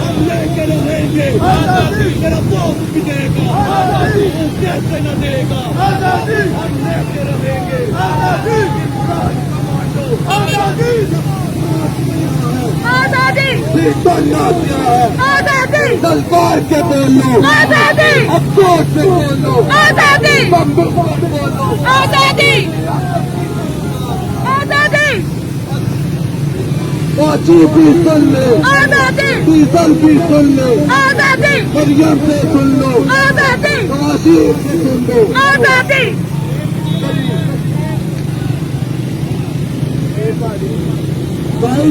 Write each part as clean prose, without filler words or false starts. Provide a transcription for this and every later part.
हम लेके रहेंगे आजादी, तेरा बाप भी देगा आजादी, कैसे न देगा आजादी, हम लेके रहेंगे आजादी, कमांडो आजादी, आजादी, बनना क्या है आजादी, तलवार के बोलो आजादी, अफसोस से बोलो आजादी, बंदूक से बोलो आजादी, आजादी, फौजी भी सुन ले आजादी, डीजल भी सुन ले आजादी, मरियम से सुन लो आजादी, काशी से सुन लो आजादी, भाई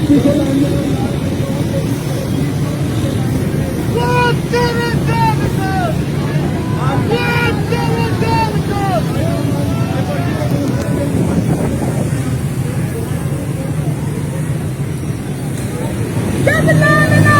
Just